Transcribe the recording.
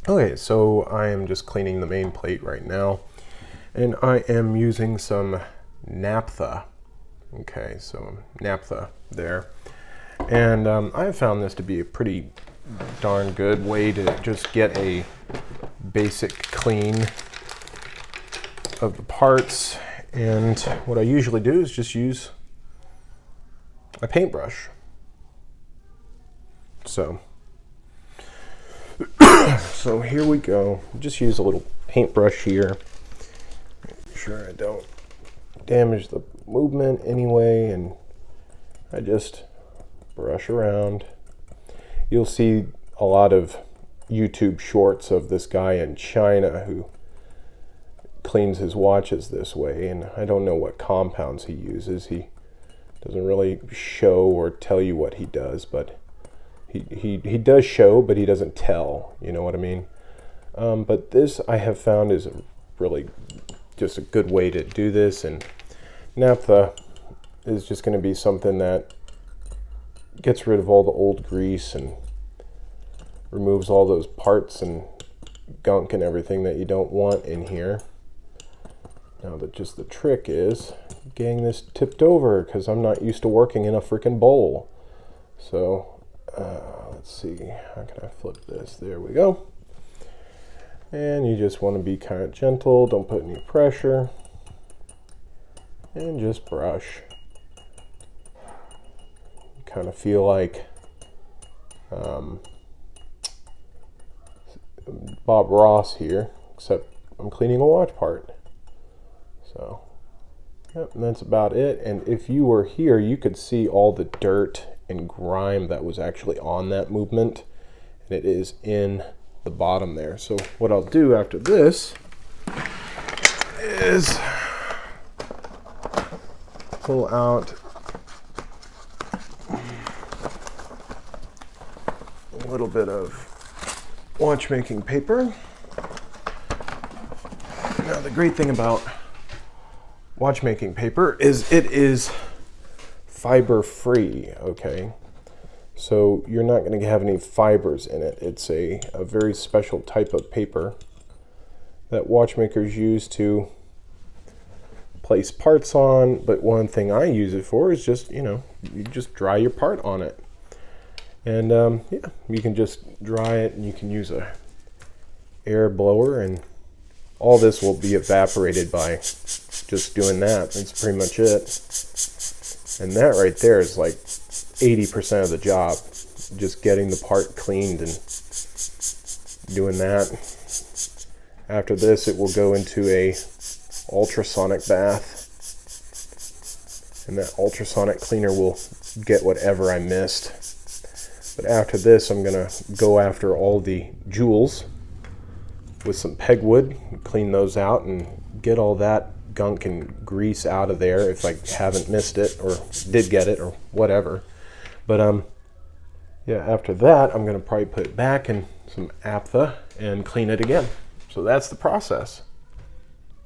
Okay, so I am just cleaning the main plate right now, and I am using some naphtha. Okay, so naphtha there. And I have found this to be a pretty darn good way to just get a basic clean of the parts. And what I usually do is just use a paintbrush. So here we go. Just use a little paintbrush here. Make sure I don't damage the movement anyway, and I just brush around. You'll see a lot of YouTube shorts of this guy in China who cleans his watches this way, and I don't know what compounds he uses. He doesn't really show or tell you what he does, but he does show, but he doesn't tell, you know what I mean? But this I have found is really just a good way to do this, and naphtha is just going to be something that gets rid of all the old grease and removes all those parts and gunk and everything that you don't want in here. Now, the trick is getting this tipped over, because I'm not used to working in a freaking bowl. So let's see, how can I flip this? There we go. And you just want to be kind of gentle, don't put any pressure, and just brush. Kind of feel like Bob Ross here, except I'm cleaning a watch part. So, yep, and that's about it. And if you were here, you could see all the dirt and grime that was actually on that movement, and it is in the bottom there. So what I'll do after this is pull out a little bit of watchmaking paper. Now, the great thing about watchmaking paper is it is fiber free, okay? So you're not going to have any fibers in it. It's a very special type of paper that watchmakers use to place parts on. But one thing I use it for is just, you just dry your part on it. And yeah, you can just dry it, and you can use a air blower, and all this will be evaporated by just doing that. That's pretty much it. And that right there is like 80% of the job, just getting the part cleaned and doing that. After this, it will go into a ultrasonic bath, and that ultrasonic cleaner will get whatever I missed. But after this, I'm gonna go after all the jewels with some pegwood, clean those out, and get all that gunk and grease out of there if I haven't missed it or did get it or whatever. But yeah, after that, I'm gonna probably put it back in some naphtha and clean it again. So that's the process.